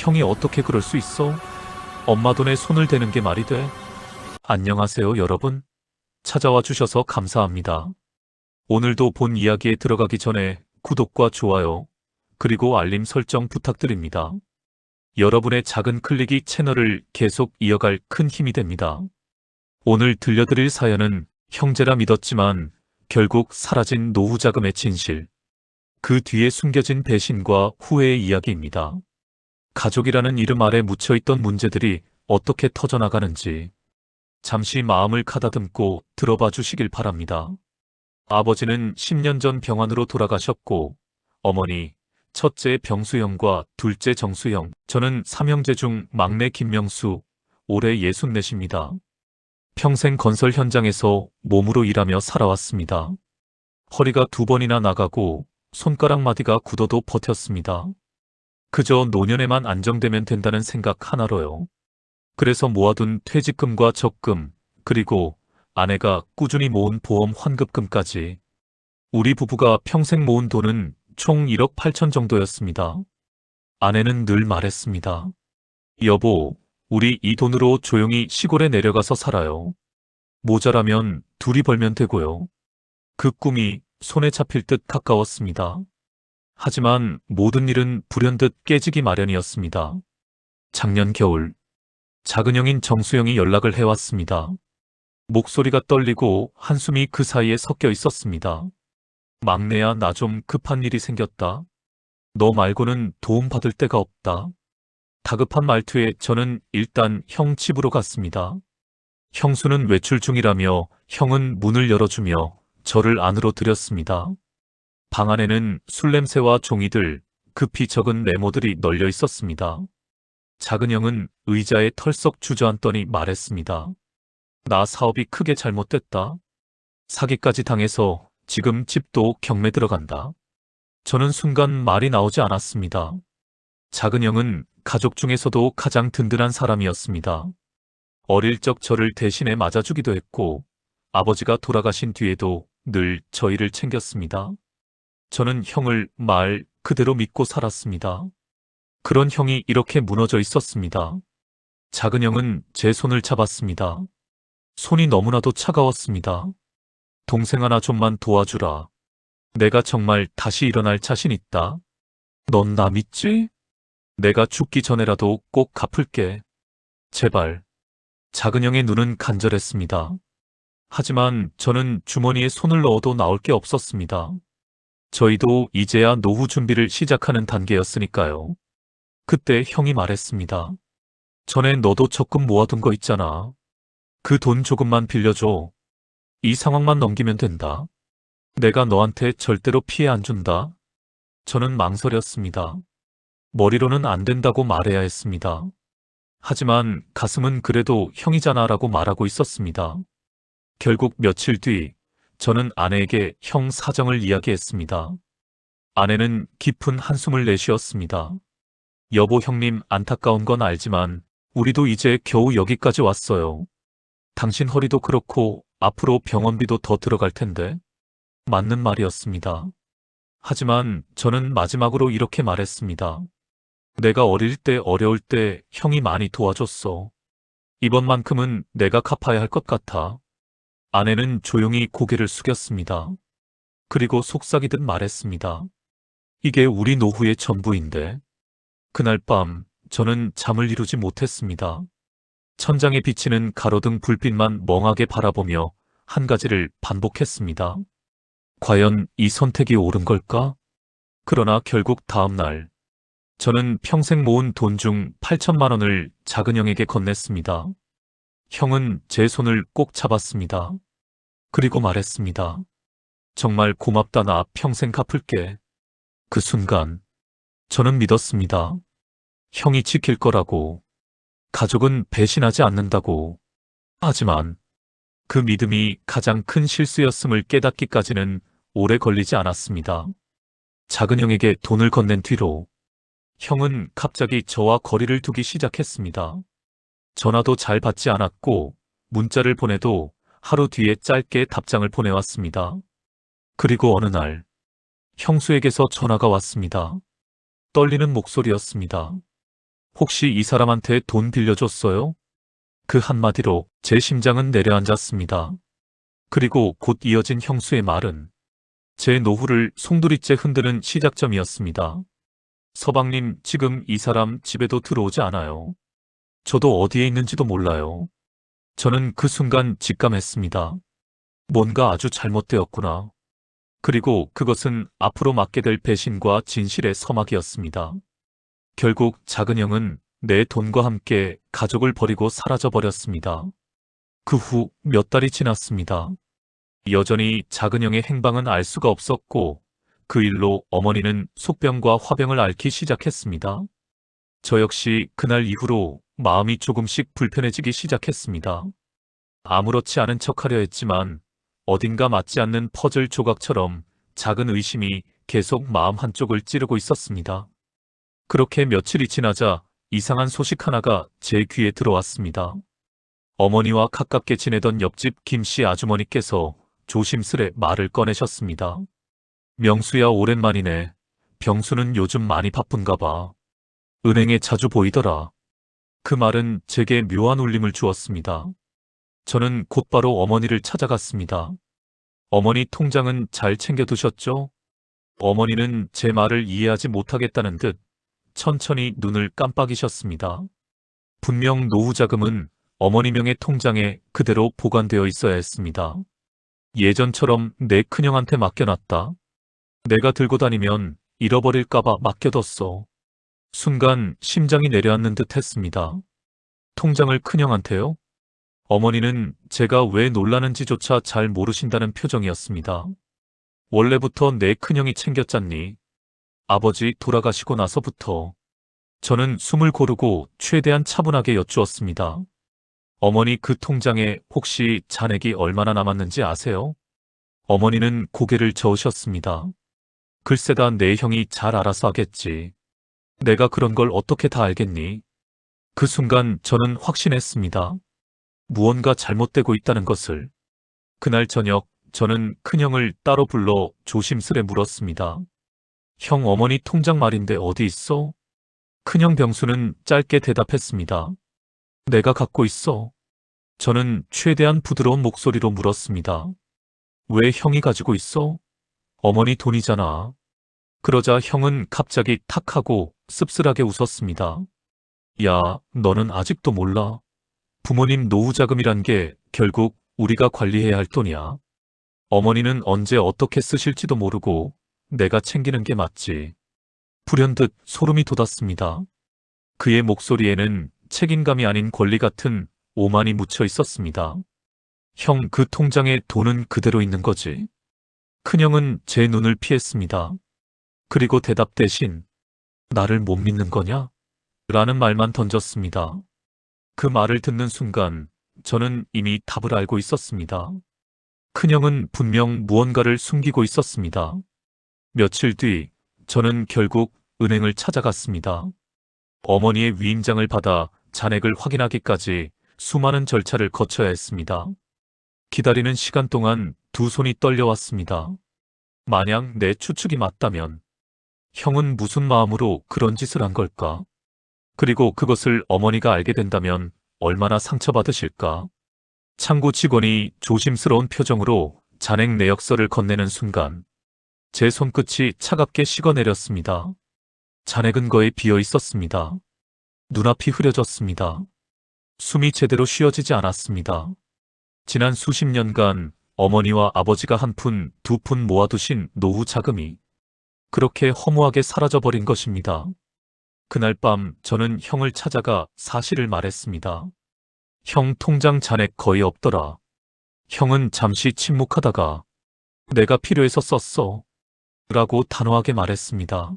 형이 어떻게 그럴 수 있어? 엄마 돈에 손을 대는 게 말이 돼? 안녕하세요, 여러분. 찾아와 주셔서 감사합니다. 오늘도 본 이야기에 들어가기 전에 구독과 좋아요, 그리고 알림 설정 부탁드립니다. 여러분의 작은 클릭이 채널을 계속 이어갈 큰 힘이 됩니다. 오늘 들려드릴 사연은 형제라 믿었지만 결국 사라진 노후 자금의 진실, 그 뒤에 숨겨진 배신과 후회의 이야기입니다. 가족이라는 이름 아래 묻혀있던 문제들이 어떻게 터져나가는지 잠시 마음을 가다듬고 들어봐 주시길 바랍니다. 아버지는 10년 전 병환으로 돌아가셨고, 어머니, 첫째 병수형과 둘째 정수형, 저는 삼형제 중 막내 김명수, 올해 64입니다. 평생 건설 현장에서 몸으로 일하며 살아왔습니다. 허리가 2번이나 나가고 손가락 마디가 굳어도 버텼습니다. 그저 노년에만 안정되면 된다는 생각 하나로요. 그래서 모아둔 퇴직금과 적금, 그리고 아내가 꾸준히 모은 보험 환급금까지 우리 부부가 평생 모은 돈은 총 1억 8천 정도였습니다. 아내는 늘 말했습니다. 여보, 우리 이 돈으로 조용히 시골에 내려가서 살아요. 모자라면 둘이 벌면 되고요. 그 꿈이 손에 잡힐 듯 가까웠습니다. 하지만 모든 일은 불현듯 깨지기 마련이었습니다. 작년 겨울, 작은 형인 정수영이 연락을 해왔습니다. 목소리가 떨리고 한숨이 그 사이에 섞여 있었습니다. 막내야, 나 좀 급한 일이 생겼다. 너 말고는 도움받을 데가 없다. 다급한 말투에 저는 일단 형 집으로 갔습니다. 형수는 외출 중이라며 형은 문을 열어주며 저를 안으로 들였습니다. 방 안에는 술 냄새와 종이들, 급히 적은 메모들이 널려 있었습니다. 작은 형은 의자에 털썩 주저앉더니 말했습니다. 나 사업이 크게 잘못됐다. 사기까지 당해서 지금 집도 경매 들어간다. 저는 순간 말이 나오지 않았습니다. 작은 형은 가족 중에서도 가장 든든한 사람이었습니다. 어릴 적 저를 대신해 맞아주기도 했고, 아버지가 돌아가신 뒤에도 늘 저희를 챙겼습니다. 저는 형을 말 그대로 믿고 살았습니다. 그런 형이 이렇게 무너져 있었습니다. 작은 형은 제 손을 잡았습니다. 손이 너무나도 차가웠습니다. 동생아, 좀만 도와주라. 내가 정말 다시 일어날 자신 있다. 넌 나 믿지? 내가 죽기 전에라도 꼭 갚을게. 제발. 작은 형의 눈은 간절했습니다. 하지만 저는 주머니에 손을 넣어도 나올 게 없었습니다. 저희도 이제야 노후 준비를 시작하는 단계였으니까요. 그때 형이 말했습니다. 전에 너도 적금 모아둔 거 있잖아. 그 돈 조금만 빌려줘. 이 상황만 넘기면 된다. 내가 너한테 절대로 피해 안 준다. 저는 망설였습니다. 머리로는 안 된다고 말해야 했습니다. 하지만 가슴은 그래도 형이잖아 라고 말하고 있었습니다. 결국 며칠 뒤 저는 아내에게 형 사정을 이야기했습니다. 아내는 깊은 한숨을 내쉬었습니다. 여보, 형님 안타까운 건 알지만 우리도 이제 겨우 여기까지 왔어요. 당신 허리도 그렇고 앞으로 병원비도 더 들어갈 텐데. 맞는 말이었습니다. 하지만 저는 마지막으로 이렇게 말했습니다. 내가 어릴 때 어려울 때 형이 많이 도와줬어. 이번만큼은 내가 갚아야 할 것 같아. 아내는 조용히 고개를 숙였습니다. 그리고 속삭이듯 말했습니다. 이게 우리 노후의 전부인데. 그날 밤 저는 잠을 이루지 못했습니다. 천장에 비치는 가로등 불빛만 멍하게 바라보며 한 가지를 반복했습니다. 과연 이 선택이 옳은 걸까? 그러나 결국 다음 날 저는 평생 모은 돈 중 8천만 원을 작은 형에게 건넸습니다. 형은 제 손을 꼭 잡았습니다. 그리고 말했습니다. 정말 고맙다, 나 평생 갚을게. 그 순간 저는 믿었습니다. 형이 지킬 거라고. 가족은 배신하지 않는다고. 하지만 그 믿음이 가장 큰 실수였음을 깨닫기까지는 오래 걸리지 않았습니다. 작은 형에게 돈을 건넨 뒤로 형은 갑자기 저와 거리를 두기 시작했습니다. 전화도 잘 받지 않았고 문자를 보내도 하루 뒤에 짧게 답장을 보내왔습니다. 그리고 어느 날 형수에게서 전화가 왔습니다. 떨리는 목소리였습니다. 혹시 이 사람한테 돈 빌려줬어요? 그 한마디로 제 심장은 내려앉았습니다. 그리고 곧 이어진 형수의 말은 제 노후를 송두리째 흔드는 시작점이었습니다. 서방님, 지금 이 사람 집에도 들어오지 않아요. 저도 어디에 있는지도 몰라요. 저는 그 순간 직감했습니다. 뭔가 아주 잘못되었구나. 그리고 그것은 앞으로 맞게 될 배신과 진실의 서막이었습니다. 결국 작은 형은 내 돈과 함께 가족을 버리고 사라져 버렸습니다. 그 후 몇 달이 지났습니다. 여전히 작은 형의 행방은 알 수가 없었고 그 일로 어머니는 속병과 화병을 앓기 시작했습니다. 저 역시 그날 이후로 마음이 조금씩 불편해지기 시작했습니다. 아무렇지 않은 척하려 했지만 어딘가 맞지 않는 퍼즐 조각처럼 작은 의심이 계속 마음 한쪽을 찌르고 있었습니다. 그렇게 며칠이 지나자 이상한 소식 하나가 제 귀에 들어왔습니다. 어머니와 가깝게 지내던 옆집 김씨 아주머니께서 조심스레 말을 꺼내셨습니다. 명수야, 오랜만이네. 병수는 요즘 많이 바쁜가 봐. 은행에 자주 보이더라. 그 말은 제게 묘한 울림을 주었습니다. 저는 곧바로 어머니를 찾아갔습니다. 어머니, 통장은 잘 챙겨두셨죠? 어머니는 제 말을 이해하지 못하겠다는 듯 천천히 눈을 깜빡이셨습니다. 분명 노후 자금은 어머니 명의 통장에 그대로 보관되어 있어야 했습니다. 예전처럼 내 큰형한테 맡겨놨다. 내가 들고 다니면 잃어버릴까봐 맡겨뒀어. 순간 심장이 내려앉는 듯 했습니다. 통장을 큰형한테요? 어머니는 제가 왜 놀라는지조차 잘 모르신다는 표정이었습니다. 원래부터 내 큰형이 챙겼잖니. 아버지 돌아가시고 나서부터. 저는 숨을 고르고 최대한 차분하게 여쭈었습니다. 어머니, 그 통장에 혹시 잔액이 얼마나 남았는지 아세요? 어머니는 고개를 저으셨습니다. 글쎄다, 내 형이 잘 알아서 하겠지. 내가 그런 걸 어떻게 다 알겠니? 그 순간 저는 확신했습니다. 무언가 잘못되고 있다는 것을. 그날 저녁 저는 큰형을 따로 불러 조심스레 물었습니다. 형, 어머니 통장 말인데 어디 있어? 큰형 병수는 짧게 대답했습니다. 내가 갖고 있어. 저는 최대한 부드러운 목소리로 물었습니다. 왜 형이 가지고 있어? 어머니 돈이잖아. 그러자 형은 갑자기 탁 하고 씁쓸하게 웃었습니다. 야, 너는 아직도 몰라. 부모님 노후 자금이란 게 결국 우리가 관리해야 할 돈이야. 어머니는 언제 어떻게 쓰실지도 모르고 내가 챙기는 게 맞지. 불현듯 소름이 돋았습니다. 그의 목소리에는 책임감이 아닌 권리 같은 오만이 묻혀 있었습니다. 형, 그 통장에 돈은 그대로 있는 거지. 큰형은 제 눈을 피했습니다. 그리고 대답 대신 나를 못 믿는 거냐? 라는 말만 던졌습니다. 그 말을 듣는 순간 저는 이미 답을 알고 있었습니다. 큰형은 분명 무언가를 숨기고 있었습니다. 며칠 뒤 저는 결국 은행을 찾아갔습니다. 어머니의 위임장을 받아 잔액을 확인하기까지 수많은 절차를 거쳐야 했습니다. 기다리는 시간 동안 두 손이 떨려왔습니다. 만약 내 추측이 맞다면 형은 무슨 마음으로 그런 짓을 한 걸까? 그리고 그것을 어머니가 알게 된다면 얼마나 상처받으실까? 창구 직원이 조심스러운 표정으로 잔액 내역서를 건네는 순간 제 손끝이 차갑게 식어내렸습니다. 잔액은 거의 비어 있었습니다. 눈앞이 흐려졌습니다. 숨이 제대로 쉬어지지 않았습니다. 지난 수십 년간 어머니와 아버지가 한 푼, 두 푼 모아두신 노후 자금이 그렇게 허무하게 사라져버린 것입니다. 그날 밤 저는 형을 찾아가 사실을 말했습니다. 형, 통장 잔액 거의 없더라. 형은 잠시 침묵하다가 내가 필요해서 썼어. 라고 단호하게 말했습니다.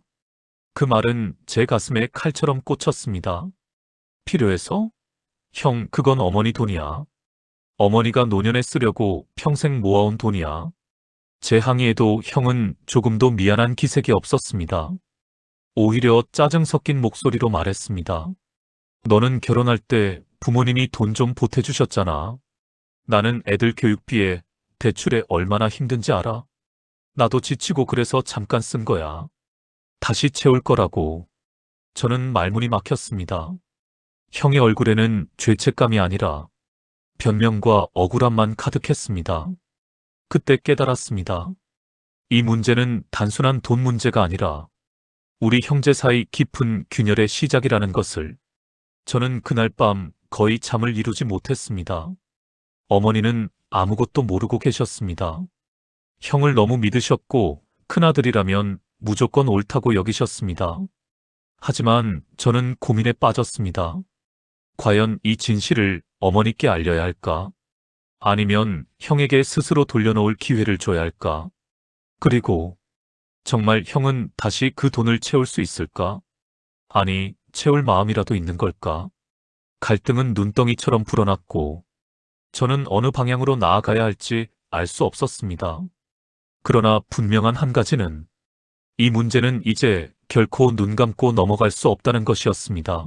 그 말은 제 가슴에 칼처럼 꽂혔습니다. 필요해서? 형, 그건 어머니 돈이야. 어머니가 노년에 쓰려고 평생 모아온 돈이야. 제 항의에도 형은 조금도 미안한 기색이 없었습니다. 오히려 짜증 섞인 목소리로 말했습니다. 너는 결혼할 때 부모님이 돈 좀 보태주셨잖아. 나는 애들 교육비에 대출에 얼마나 힘든지 알아? 나도 지치고 그래서 잠깐 쓴 거야. 다시 채울 거라고. 저는 말문이 막혔습니다. 형의 얼굴에는 죄책감이 아니라 변명과 억울함만 가득했습니다. 그때 깨달았습니다. 이 문제는 단순한 돈 문제가 아니라 우리 형제 사이 깊은 균열의 시작이라는 것을. 저는 그날 밤 거의 잠을 이루지 못했습니다. 어머니는 아무것도 모르고 계셨습니다. 형을 너무 믿으셨고 큰아들이라면 무조건 옳다고 여기셨습니다. 하지만 저는 고민에 빠졌습니다. 과연 이 진실을 어머니께 알려야 할까? 아니면 형에게 스스로 돌려놓을 기회를 줘야 할까? 그리고 정말 형은 다시 그 돈을 채울 수 있을까? 아니, 채울 마음이라도 있는 걸까? 갈등은 눈덩이처럼 불어났고 저는 어느 방향으로 나아가야 할지 알 수 없었습니다. 그러나 분명한 한 가지는 이 문제는 이제 결코 눈 감고 넘어갈 수 없다는 것이었습니다.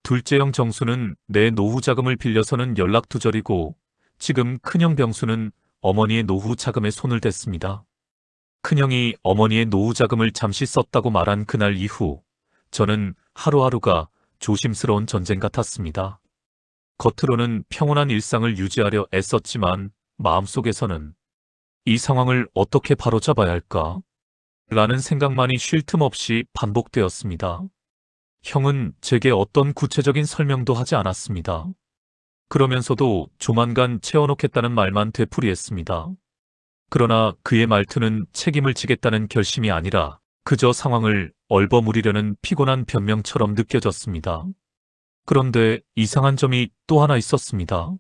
둘째 형 정수는 내 노후 자금을 빌려서는 연락두절이고 지금 큰형 병수는 어머니의 노후 자금에 손을 댔습니다. 큰형이 어머니의 노후 자금을 잠시 썼다고 말한 그날 이후 저는 하루하루가 조심스러운 전쟁 같았습니다. 겉으로는 평온한 일상을 유지하려 애썼지만 마음속에서는 이 상황을 어떻게 바로잡아야 할까? 라는 생각만이 쉴 틈 없이 반복되었습니다. 형은 제게 어떤 구체적인 설명도 하지 않았습니다. 그러면서도 조만간 채워놓겠다는 말만 되풀이했습니다. 그러나 그의 말투는 책임을 지겠다는 결심이 아니라 그저 상황을 얼버무리려는 피곤한 변명처럼 느껴졌습니다. 그런데 이상한 점이 또 하나 있었습니다.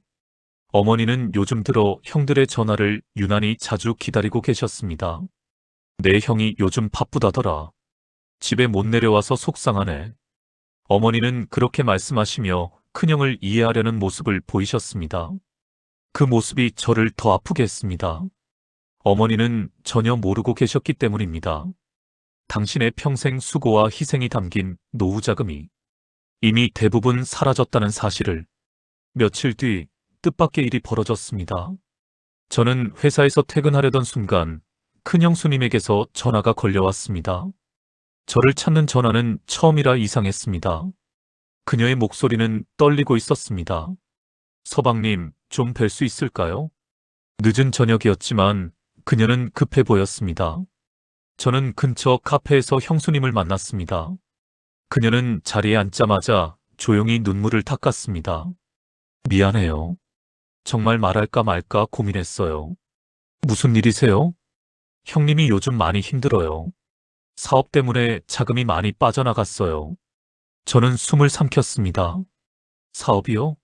어머니는 요즘 들어 형들의 전화를 유난히 자주 기다리고 계셨습니다. 내 형이 요즘 바쁘다더라. 집에 못 내려와서 속상하네. 어머니는 그렇게 말씀하시며 큰형을 이해하려는 모습을 보이셨습니다. 그 모습이 저를 더 아프게 했습니다. 어머니는 전혀 모르고 계셨기 때문입니다. 당신의 평생 수고와 희생이 담긴 노후 자금이 이미 대부분 사라졌다는 사실을. 며칠 뒤 뜻밖의 일이 벌어졌습니다. 저는 회사에서 퇴근하려던 순간 큰형 수님에게서 전화가 걸려왔습니다. 저를 찾는 전화는 처음이라 이상했습니다. 그녀의 목소리는 떨리고 있었습니다. 서방님, 좀 뵐 수 있을까요? 늦은 저녁이었지만 그녀는 급해 보였습니다. 저는 근처 카페에서 형수님을 만났습니다. 그녀는 자리에 앉자마자 조용히 눈물을 닦았습니다. 미안해요. 정말 말할까 말까 고민했어요. 무슨 일이세요? 형님이 요즘 많이 힘들어요. 사업 때문에 자금이 많이 빠져나갔어요. 저는 숨을 삼켰습니다. 사업이요?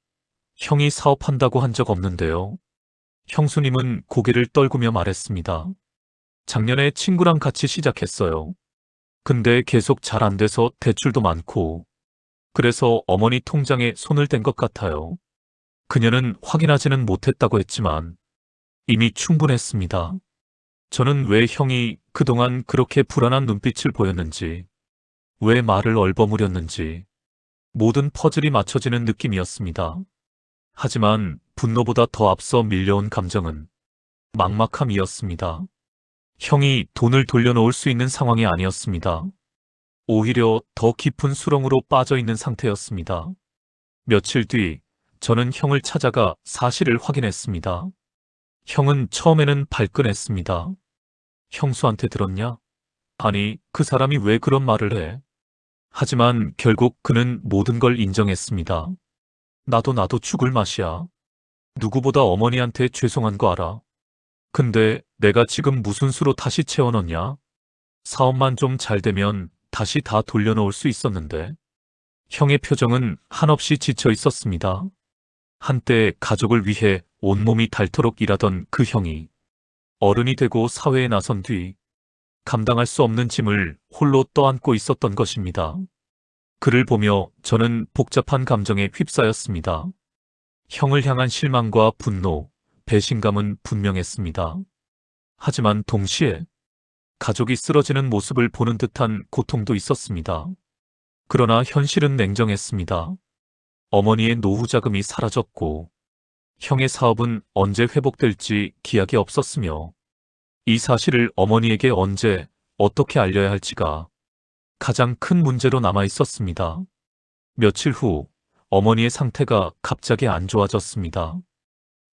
형이 사업한다고 한 적 없는데요. 형수님은 고개를 떨구며 말했습니다. 작년에 친구랑 같이 시작했어요. 근데 계속 잘 안 돼서 대출도 많고 그래서 어머니 통장에 손을 댄 것 같아요. 그녀는 확인하지는 못했다고 했지만 이미 충분했습니다. 저는 왜 형이 그동안 그렇게 불안한 눈빛을 보였는지, 왜 말을 얼버무렸는지 모든 퍼즐이 맞춰지는 느낌이었습니다. 하지만 분노보다 더 앞서 밀려온 감정은 막막함이었습니다. 형이 돈을 돌려놓을 수 있는 상황이 아니었습니다. 오히려 더 깊은 수렁으로 빠져 있는 상태였습니다. 며칠 뒤 저는 형을 찾아가 사실을 확인했습니다. 형은 처음에는 발끈했습니다. 형수한테 들었냐? 아니, 그 사람이 왜 그런 말을 해? 하지만 결국 그는 모든 걸 인정했습니다. 나도 죽을 맛이야. 누구보다 어머니한테 죄송한 거 알아. 근데 내가 지금 무슨 수로 다시 채워넣냐? 사업만 좀 잘 되면 다시 다 돌려놓을 수 있었는데. 형의 표정은 한없이 지쳐 있었습니다. 한때 가족을 위해 온몸이 닳도록 일하던 그 형이 어른이 되고 사회에 나선 뒤 감당할 수 없는 짐을 홀로 떠안고 있었던 것입니다. 그를 보며 저는 복잡한 감정에 휩싸였습니다. 형을 향한 실망과 분노, 배신감은 분명했습니다. 하지만 동시에 가족이 쓰러지는 모습을 보는 듯한 고통도 있었습니다. 그러나 현실은 냉정했습니다. 어머니의 노후 자금이 사라졌고 형의 사업은 언제 회복될지 기약이 없었으며 이 사실을 어머니에게 언제 어떻게 알려야 할지가 가장 큰 문제로 남아 있었습니다. 며칠 후 어머니의 상태가 갑자기 안 좋아졌습니다.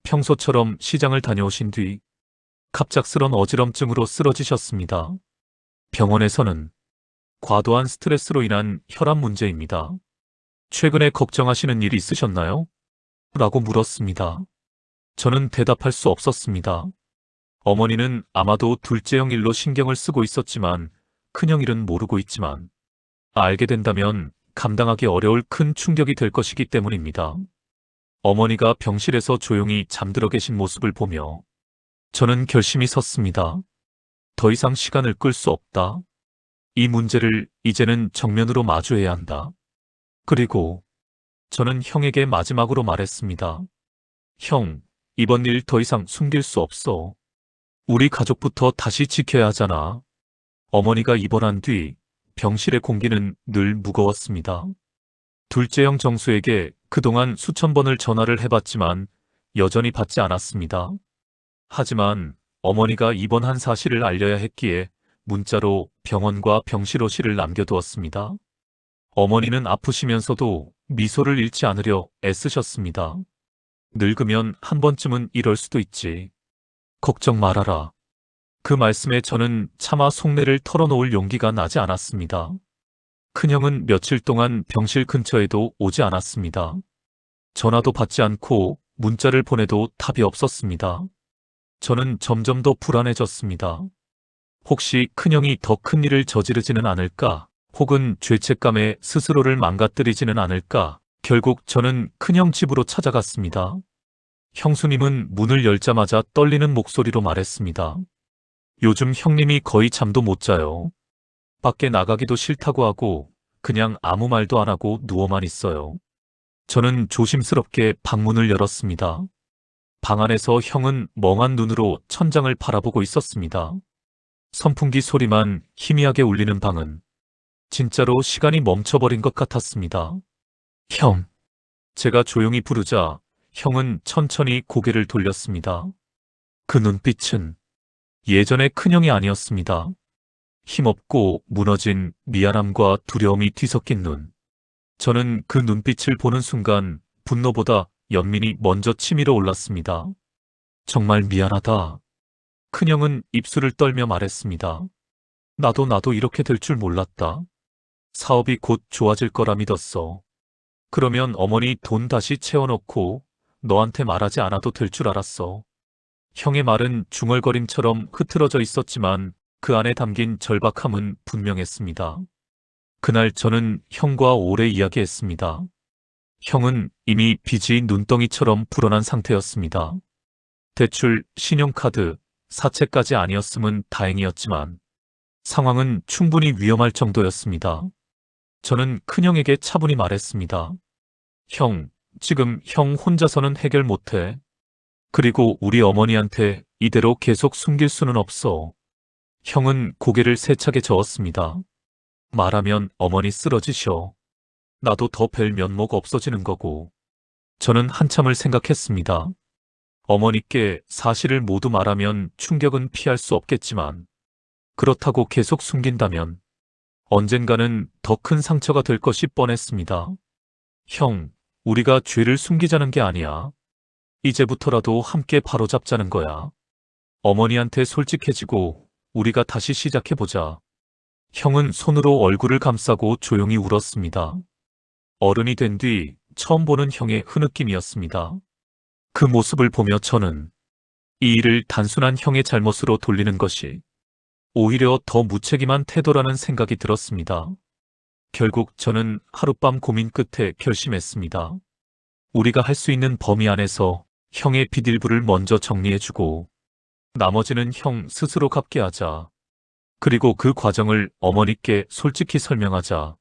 평소처럼 시장을 다녀오신 뒤 갑작스런 어지럼증으로 쓰러지셨습니다. 병원에서는 과도한 스트레스로 인한 혈압 문제입니다. 최근에 걱정하시는 일이 있으셨나요? 라고 물었습니다. 저는 대답할 수 없었습니다. 어머니는 아마도 둘째 형 일로 신경을 쓰고 있었지만 큰형 일은 모르고 있지만 알게 된다면 감당하기 어려울 큰 충격이 될 것이기 때문입니다. 어머니가 병실에서 조용히 잠들어 계신 모습을 보며 저는 결심이 섰습니다. 더 이상 시간을 끌 수 없다. 이 문제를 이제는 정면으로 마주해야 한다. 그리고 저는 형에게 마지막으로 말했습니다. 형, 이번 일 더 이상 숨길 수 없어. 우리 가족부터 다시 지켜야 하잖아. 어머니가 입원한 뒤 병실의 공기는 늘 무거웠습니다. 둘째 형 정수에게 그동안 수천 번을 전화를 해봤지만 여전히 받지 않았습니다. 하지만 어머니가 입원한 사실을 알려야 했기에 문자로 병원과 병실호실을 남겨두었습니다. 어머니는 아프시면서도 미소를 잃지 않으려 애쓰셨습니다. 늙으면 한 번쯤은 이럴 수도 있지. 걱정 말아라. 그 말씀에 저는 차마 속내를 털어놓을 용기가 나지 않았습니다. 큰형은 며칠 동안 병실 근처에도 오지 않았습니다. 전화도 받지 않고 문자를 보내도 답이 없었습니다. 저는 점점 더 불안해졌습니다. 혹시 큰형이 더 큰 일을 저지르지는 않을까? 혹은 죄책감에 스스로를 망가뜨리지는 않을까? 결국 저는 큰형 집으로 찾아갔습니다. 형수님은 문을 열자마자 떨리는 목소리로 말했습니다. 요즘 형님이 거의 잠도 못 자요. 밖에 나가기도 싫다고 하고 그냥 아무 말도 안 하고 누워만 있어요. 저는 조심스럽게 방문을 열었습니다. 방 안에서 형은 멍한 눈으로 천장을 바라보고 있었습니다. 선풍기 소리만 희미하게 울리는 방은 진짜로 시간이 멈춰버린 것 같았습니다. 형. 제가 조용히 부르자 형은 천천히 고개를 돌렸습니다. 그 눈빛은 예전의 큰형이 아니었습니다. 힘없고 무너진 미안함과 두려움이 뒤섞인 눈. 저는 그 눈빛을 보는 순간 분노보다 연민이 먼저 치밀어 올랐습니다. 정말 미안하다. 큰형은 입술을 떨며 말했습니다. 나도 이렇게 될 줄 몰랐다. 사업이 곧 좋아질 거라 믿었어. 그러면 어머니 돈 다시 채워넣고 너한테 말하지 않아도 될 줄 알았어. 형의 말은 중얼거림처럼 흐트러져 있었지만 그 안에 담긴 절박함은 분명했습니다. 그날 저는 형과 오래 이야기했습니다. 형은 이미 빚이 눈덩이처럼 불어난 상태였습니다. 대출, 신용카드, 사채까지 아니었음은 다행이었지만 상황은 충분히 위험할 정도였습니다. 저는 큰형에게 차분히 말했습니다. 형, 지금 형 혼자서는 해결 못해. 그리고 우리 어머니한테 이대로 계속 숨길 수는 없어. 형은 고개를 세차게 저었습니다. 말하면 어머니 쓰러지셔. 나도 더 뵐 면목 없어지는 거고. 저는 한참을 생각했습니다. 어머니께 사실을 모두 말하면 충격은 피할 수 없겠지만 그렇다고 계속 숨긴다면 언젠가는 더 큰 상처가 될 것이 뻔했습니다. 형, 우리가 죄를 숨기자는 게 아니야. 이제부터라도 함께 바로잡자는 거야. 어머니한테 솔직해지고 우리가 다시 시작해보자. 형은 손으로 얼굴을 감싸고 조용히 울었습니다. 어른이 된 뒤 처음 보는 형의 흐느낌이었습니다. 그 모습을 보며 저는 이 일을 단순한 형의 잘못으로 돌리는 것이 오히려 더 무책임한 태도라는 생각이 들었습니다. 결국 저는 하룻밤 고민 끝에 결심했습니다. 우리가 할 수 있는 범위 안에서 형의 빚 일부를 먼저 정리해주고 나머지는 형 스스로 갚게 하자. 그리고 그 과정을 어머니께 솔직히 설명하자.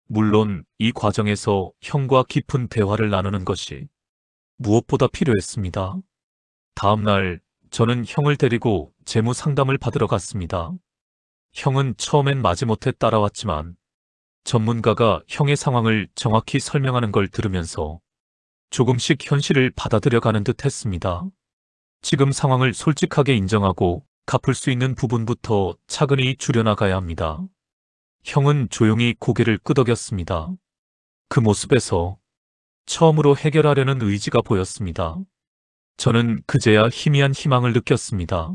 물론 이 과정에서 형과 깊은 대화를 나누는 것이 무엇보다 필요했습니다. 다음 날 저는 형을 데리고 재무 상담을 받으러 갔습니다. 형은 처음엔 마지못해 따라왔지만 전문가가 형의 상황을 정확히 설명하는 걸 들으면서 조금씩 현실을 받아들여가는 듯 했습니다. 지금 상황을 솔직하게 인정하고 갚을 수 있는 부분부터 차근히 줄여나가야 합니다. 형은 조용히 고개를 끄덕였습니다. 그 모습에서 처음으로 해결하려는 의지가 보였습니다. 저는 그제야 희미한 희망을 느꼈습니다.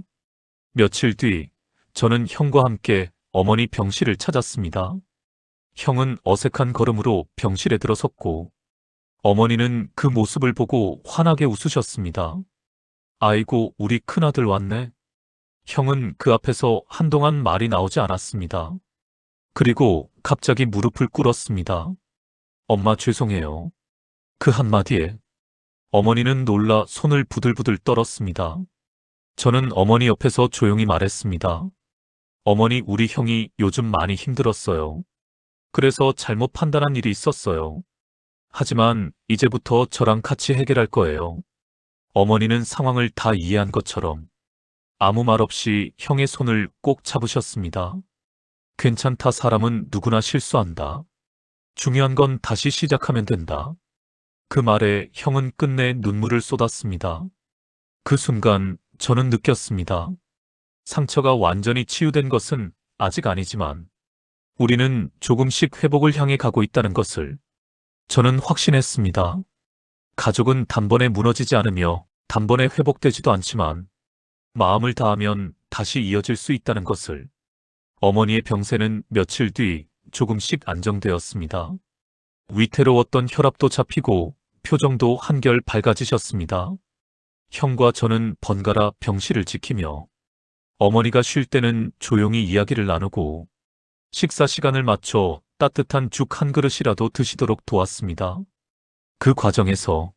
며칠 뒤, 저는 형과 함께 어머니 병실을 찾았습니다. 형은 어색한 걸음으로 병실에 들어섰고, 어머니는 그 모습을 보고 환하게 웃으셨습니다. 아이고, 우리 큰아들 왔네. 형은 그 앞에서 한동안 말이 나오지 않았습니다. 그리고 갑자기 무릎을 꿇었습니다. 엄마 죄송해요. 그 한마디에 어머니는 놀라 손을 부들부들 떨었습니다. 저는 어머니 옆에서 조용히 말했습니다. 어머니, 우리 형이 요즘 많이 힘들었어요. 그래서 잘못 판단한 일이 있었어요. 하지만 이제부터 저랑 같이 해결할 거예요. 어머니는 상황을 다 이해한 것처럼 아무 말 없이 형의 손을 꼭 잡으셨습니다. 괜찮다, 사람은 누구나 실수한다. 중요한 건 다시 시작하면 된다. 그 말에 형은 끝내 눈물을 쏟았습니다. 그 순간 저는 느꼈습니다. 상처가 완전히 치유된 것은 아직 아니지만 우리는 조금씩 회복을 향해 가고 있다는 것을 저는 확신했습니다. 가족은 단번에 무너지지 않으며 단번에 회복되지도 않지만 마음을 다하면 다시 이어질 수 있다는 것을. 어머니의 병세는 며칠 뒤 조금씩 안정되었습니다. 위태로웠던 혈압도 잡히고 표정도 한결 밝아지셨습니다. 형과 저는 번갈아 병실을 지키며 어머니가 쉴 때는 조용히 이야기를 나누고 식사 시간을 맞춰 따뜻한 죽 한 그릇이라도 드시도록 도왔습니다. 그 과정에서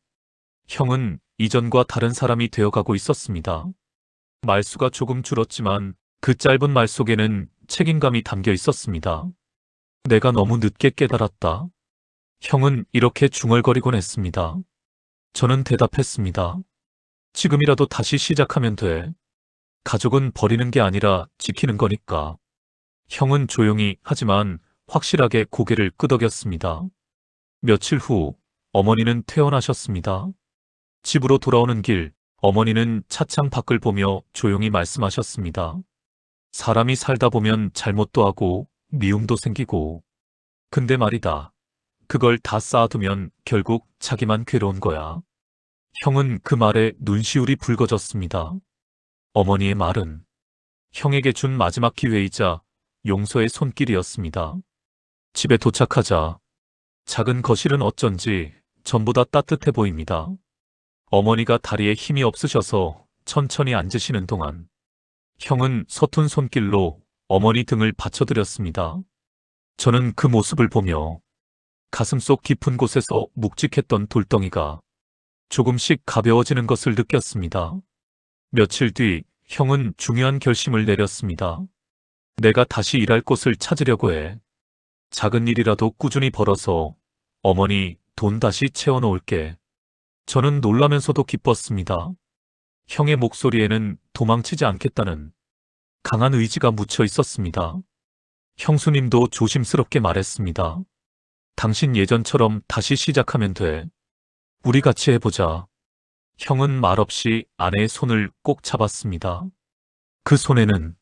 형은 이전과 다른 사람이 되어가고 있었습니다. 말수가 조금 줄었지만 그 짧은 말 속에는 책임감이 담겨 있었습니다. 내가 너무 늦게 깨달았다. 형은 이렇게 중얼거리곤 했습니다. 저는 대답했습니다. 지금이라도 다시 시작하면 돼. 가족은 버리는 게 아니라 지키는 거니까. 형은 조용히 하지만 확실하게 고개를 끄덕였습니다. 며칠 후 어머니는 퇴원하셨습니다. 집으로 돌아오는 길, 어머니는 차창 밖을 보며 조용히 말씀하셨습니다. 사람이 살다 보면 잘못도 하고 미움도 생기고. 근데 말이다. 그걸 다 쌓아두면 결국 자기만 괴로운 거야. 형은 그 말에 눈시울이 붉어졌습니다. 어머니의 말은 형에게 준 마지막 기회이자 용서의 손길이었습니다. 집에 도착하자 작은 거실은 어쩐지 전보다 따뜻해 보입니다. 어머니가 다리에 힘이 없으셔서 천천히 앉으시는 동안 형은 서툰 손길로 어머니 등을 받쳐드렸습니다. 저는 그 모습을 보며 가슴속 깊은 곳에서 묵직했던 돌덩이가 조금씩 가벼워지는 것을 느꼈습니다. 며칠 뒤 형은 중요한 결심을 내렸습니다. 내가 다시 일할 곳을 찾으려고 해. 작은 일이라도 꾸준히 벌어서 어머니 돈 다시 채워놓을게. 저는 놀라면서도 기뻤습니다. 형의 목소리에는 도망치지 않겠다는 강한 의지가 묻혀 있었습니다. 형수님도 조심스럽게 말했습니다. 당신 예전처럼 다시 시작하면 돼. 우리 같이 해보자. 형은 말없이 아내의 손을 꼭 잡았습니다. 그 손에는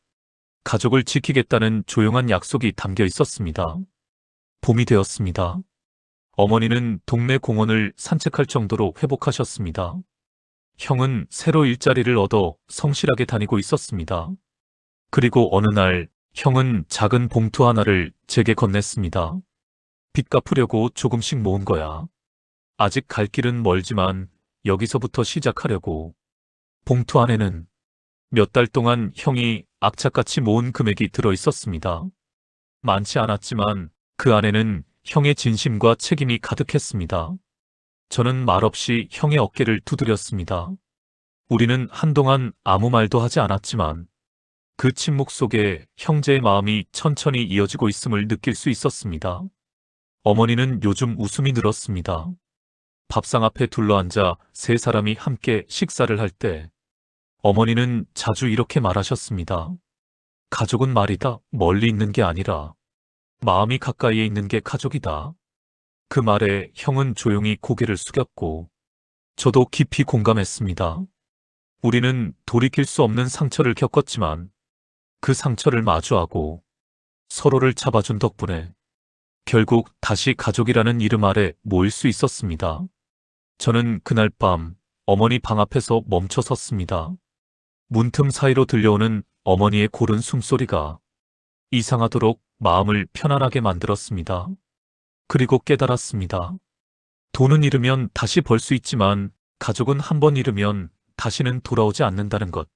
가족을 지키겠다는 조용한 약속이 담겨 있었습니다. 봄이 되었습니다. 어머니는 동네 공원을 산책할 정도로 회복하셨습니다. 형은 새로 일자리를 얻어 성실하게 다니고 있었습니다. 그리고 어느 날 형은 작은 봉투 하나를 제게 건넸습니다. 빚 갚으려고 조금씩 모은 거야. 아직 갈 길은 멀지만 여기서부터 시작하려고. 봉투 안에는 몇 달 동안 형이 악착같이 모은 금액이 들어 있었습니다. 많지 않았지만 그 안에는 형의 진심과 책임이 가득했습니다. 저는 말없이 형의 어깨를 두드렸습니다. 우리는 한동안 아무 말도 하지 않았지만 그 침묵 속에 형제의 마음이 천천히 이어지고 있음을 느낄 수 있었습니다. 어머니는 요즘 웃음이 늘었습니다. 밥상 앞에 둘러앉아 세 사람이 함께 식사를 할 때 어머니는 자주 이렇게 말하셨습니다. 가족은 말이다, 멀리 있는 게 아니라 마음이 가까이에 있는 게 가족이다. 그 말에 형은 조용히 고개를 숙였고 저도 깊이 공감했습니다. 우리는 돌이킬 수 없는 상처를 겪었지만 그 상처를 마주하고 서로를 잡아준 덕분에 결국 다시 가족이라는 이름 아래 모일 수 있었습니다. 저는 그날 밤 어머니 방 앞에서 멈춰 섰습니다. 문틈 사이로 들려오는 어머니의 고른 숨소리가 이상하도록 마음을 편안하게 만들었습니다. 그리고 깨달았습니다. 돈은 잃으면 다시 벌 수 있지만 가족은 한 번 잃으면 다시는 돌아오지 않는다는 것.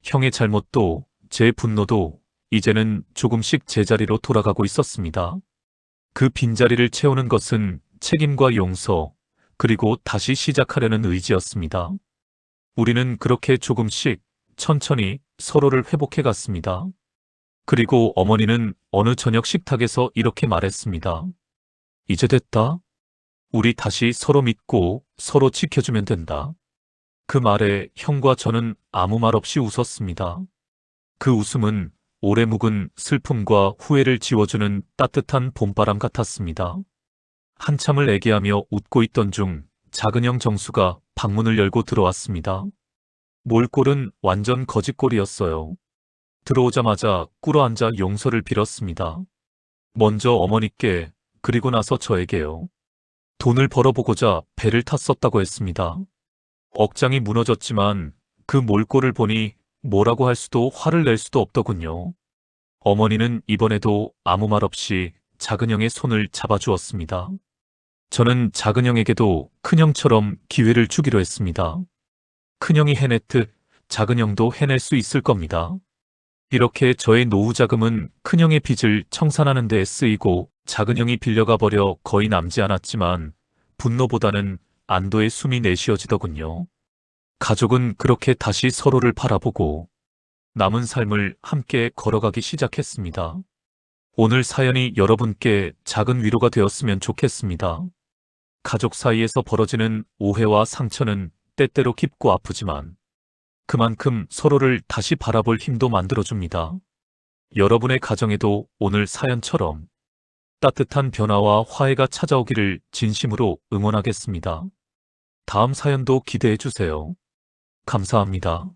형의 잘못도 제 분노도 이제는 조금씩 제자리로 돌아가고 있었습니다. 그 빈자리를 채우는 것은 책임과 용서, 그리고 다시 시작하려는 의지였습니다. 우리는 그렇게 조금씩 천천히 서로를 회복해 갔습니다. 그리고 어머니는 어느 저녁 식탁에서 이렇게 말했습니다. 이제 됐다. 우리 다시 서로 믿고 서로 지켜주면 된다. 그 말에 형과 저는 아무 말 없이 웃었습니다. 그 웃음은 오래 묵은 슬픔과 후회를 지워주는 따뜻한 봄바람 같았습니다. 한참을 애기하며 웃고 있던 중 작은 형 정수가 방문을 열고 들어왔습니다. 몰골은 완전 거짓골이었어요. 들어오자마자 꿇어앉아 용서를 빌었습니다. 먼저 어머니께, 그리고 나서 저에게요. 돈을 벌어보고자 배를 탔었다고 했습니다. 억장이 무너졌지만 그 몰골을 보니 뭐라고 할 수도 화를 낼 수도 없더군요. 어머니는 이번에도 아무 말 없이 작은 형의 손을 잡아주었습니다. 저는 작은 형에게도 큰 형처럼 기회를 주기로 했습니다. 큰 형이 해냈듯 작은 형도 해낼 수 있을 겁니다. 이렇게 저의 노후 자금은 큰 형의 빚을 청산하는 데 쓰이고 작은 형이 빌려가 버려 거의 남지 않았지만 분노보다는 안도의 숨이 내쉬어지더군요. 가족은 그렇게 다시 서로를 바라보고 남은 삶을 함께 걸어가기 시작했습니다. 오늘 사연이 여러분께 작은 위로가 되었으면 좋겠습니다. 가족 사이에서 벌어지는 오해와 상처는 때때로 깊고 아프지만 그만큼 서로를 다시 바라볼 힘도 만들어줍니다. 여러분의 가정에도 오늘 사연처럼 따뜻한 변화와 화해가 찾아오기를 진심으로 응원하겠습니다. 다음 사연도 기대해 주세요. 감사합니다.